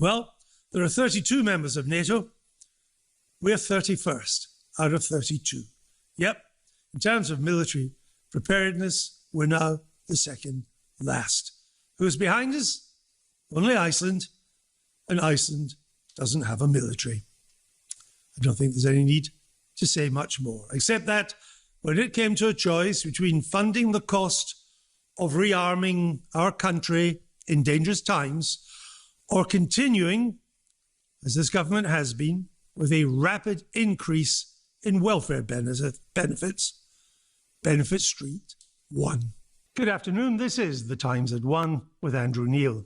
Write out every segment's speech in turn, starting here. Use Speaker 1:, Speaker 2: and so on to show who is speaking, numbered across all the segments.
Speaker 1: Well, there are 32 members of NATO. We're 31st out of 32. Yep, in terms of military preparedness, we're now the second last. Who's behind us? Only Iceland, and Iceland doesn't have a military. I don't think there's any need to say much more, except that when it came to a choice between funding the cost of rearming our country in dangerous times or continuing, as this government has been, with a rapid increase in welfare benefits, Benefit Street won. Good afternoon. This is The Times at 1 with Andrew Neil.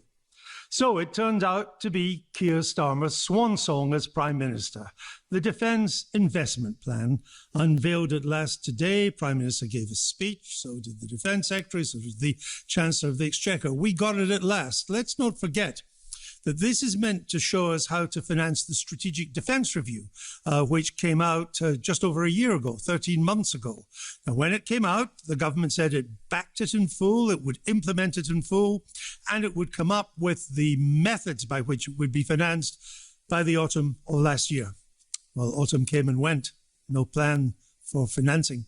Speaker 1: So it turned out to be Keir Starmer's swan song as Prime Minister. The Defence Investment Plan, unveiled at last today. Prime Minister gave a speech, so did the Defence Secretary, so did the Chancellor of the Exchequer. We got it at last. Let's not forget that this is meant to show us how to finance the Strategic Defence Review, which came out just over a year ago, 13 months ago. Now, when it came out, the government said it backed it in full, it would implement it in full, and it would come up with the methods by which it would be financed by the autumn of last year. Well, autumn came and went, no plan for financing.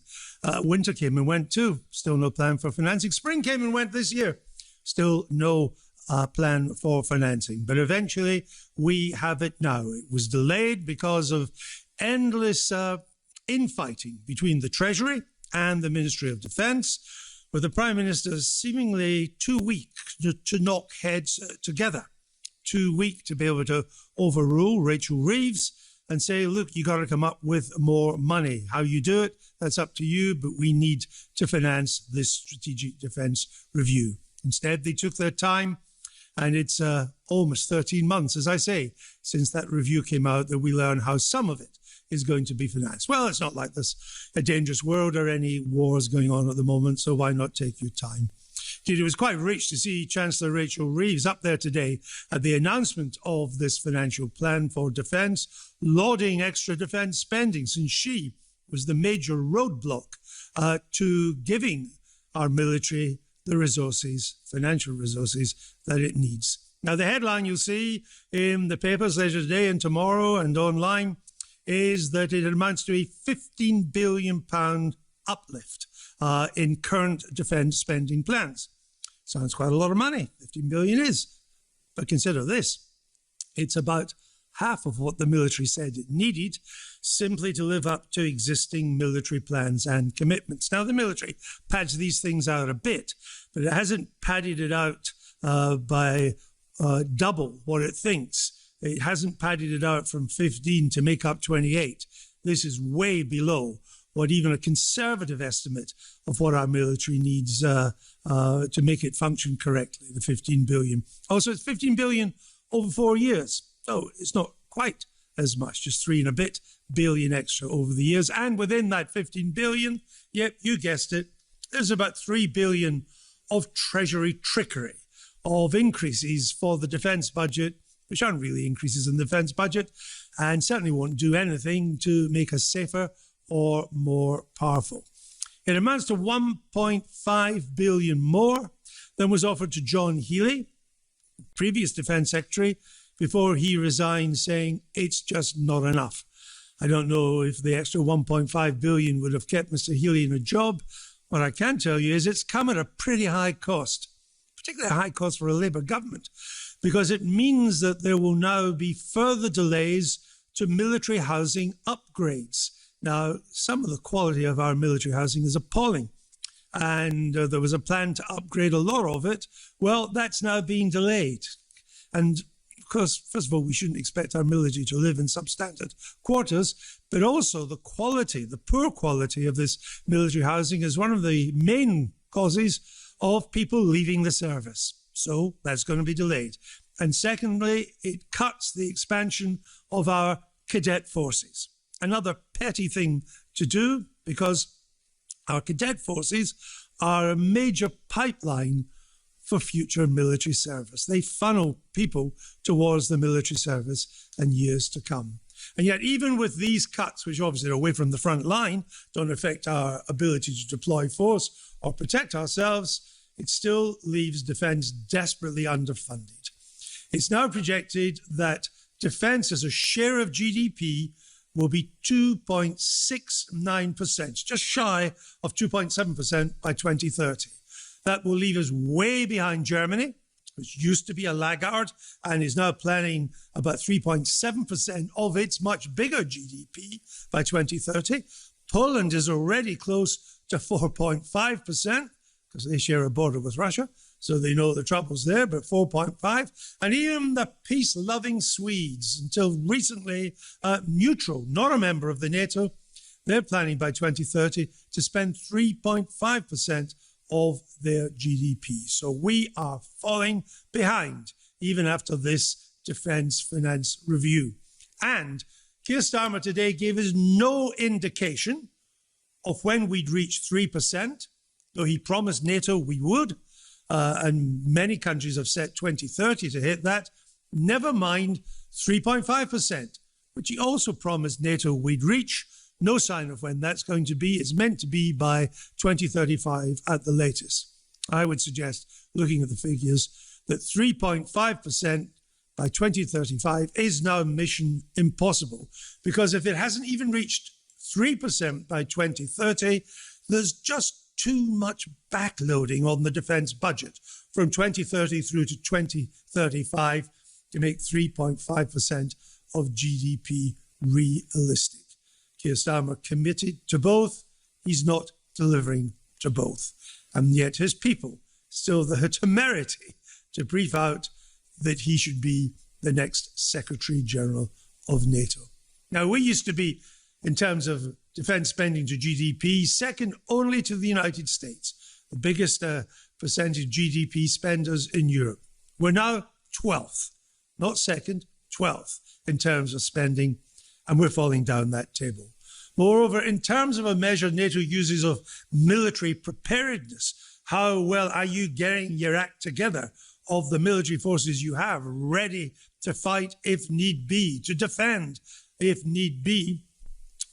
Speaker 1: Winter came and went too, still no plan for financing. Spring came and went this year, still no plan for financing. But eventually we have it now. It was delayed because of endless infighting between the Treasury and the Ministry of Defence, with the Prime Minister seemingly too weak to knock heads together, too weak to be able to overrule Rachel Reeves and say, look, you got to come up with more money. How you do it, that's up to you, but we need to finance this Strategic Defence Review. Instead, they took their time, and it's almost 13 months, as I say, since that review came out that we learn how some of it is going to be financed. Well, it's not like there's a dangerous world or any wars going on at the moment, so why not take your time? It was quite rich to see Chancellor Rachel Reeves up there today at the announcement of this financial plan for defence, lauding extra defence spending, since she was the major roadblock to giving our military the resources, financial resources, that it needs. Now, the headline you'll see in the papers later today and tomorrow and online is that it amounts to a £15 billion uplift in current defence spending plans. Sounds quite a lot of money, 15 billion is. But consider this, it's about half of what the military said it needed simply to live up to existing military plans and commitments. Now, the military pads these things out a bit, but it hasn't padded it out by double what it thinks. It hasn't padded it out from 15 to make up 28. This is way below what even a conservative estimate of what our military needs to make it function correctly, the 15 billion. Also, it's 15 billion over 4 years. So it's not quite as much, just 3 and a bit billion extra over the years. And within that 15 billion, yep, you guessed it, there's about 3 billion of Treasury trickery, of increases for the defence budget, which aren't really increases in the defence budget, and certainly won't do anything to make us safer or more powerful. It amounts to 1.5 billion more than was offered to John Healey, previous Defence Secretary, before he resigned, saying it's just not enough. I don't know if the extra 1.5 billion would have kept Mr. Healey in a job. What I can tell you is it's come at a pretty high cost, particularly a high cost for a Labour government, because it means that there will now be further delays to military housing upgrades. Now, some of the quality of our military housing is appalling, and there was a plan to upgrade a lot of it. Well, that's now being delayed. And of course, first of all, we shouldn't expect our military to live in substandard quarters, but also the quality, the poor quality of this military housing is one of the main causes of people leaving the service. So that's going to be delayed. And secondly, it cuts the expansion of our cadet forces. Another petty thing to do, because our cadet forces are a major pipeline for future military service. They funnel people towards the military service in years to come. And yet, even with these cuts, which obviously are away from the front line, don't affect our ability to deploy force or protect ourselves, it still leaves defence desperately underfunded. It's now projected that defence as a share of GDP will be 2.69%, just shy of 2.7% by 2030. That will leave us way behind Germany, which used to be a laggard and is now planning about 3.7% of its much bigger GDP by 2030. Poland is already close to 4.5% because they share a border with Russia, so they know the trouble's there, but 4.5. And even the peace-loving Swedes, until recently neutral, not a member of the NATO, they're planning by 2030 to spend 3.5% of their GDP. So we are falling behind even after this defence finance review. And Keir Starmer today gave us no indication of when we'd reach 3%, though he promised NATO we would. And many countries have set 2030 to hit that, never mind 3.5%, which he also promised NATO we'd reach. No sign of when that's going to be. It's meant to be by 2035 at the latest. I would suggest, looking at the figures, that 3.5% by 2035 is now mission impossible, because if it hasn't even reached 3% by 2030, there's just too much backloading on the defence budget from 2030 through to 2035 to make 3.5% of GDP realistic. Keir Starmer committed to both. He's not delivering to both. And yet his people still the temerity to brief out that he should be the next Secretary General of NATO. Now, we used to be, in terms of defence spending to GDP, second only to the United States, the biggest percentage GDP spenders in Europe. We're now 12th, not second, 12th in terms of spending, and we're falling down that table. Moreover, in terms of a measure NATO uses of military preparedness, how well are you getting your act together of the military forces you have ready to fight if need be, to defend if need be?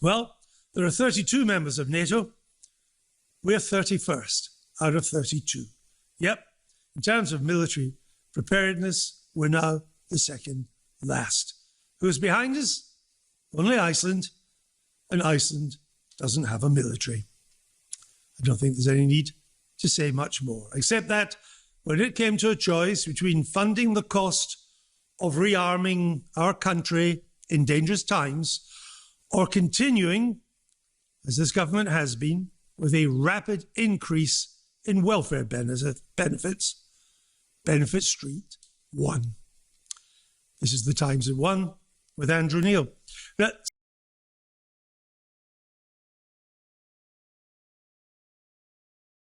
Speaker 1: Well, there are 32 members of NATO. We're 31st out of 32. Yep, in terms of military preparedness, we're now the second last. Who's behind us? Only Iceland, and Iceland doesn't have a military. I don't think there's any need to say much more, except that when it came to a choice between funding the cost of rearming our country in dangerous times or continuing, as this government has been, with a rapid increase in welfare benefits, Benefit Street won. This is The Times at 1 with Andrew Neil. Now,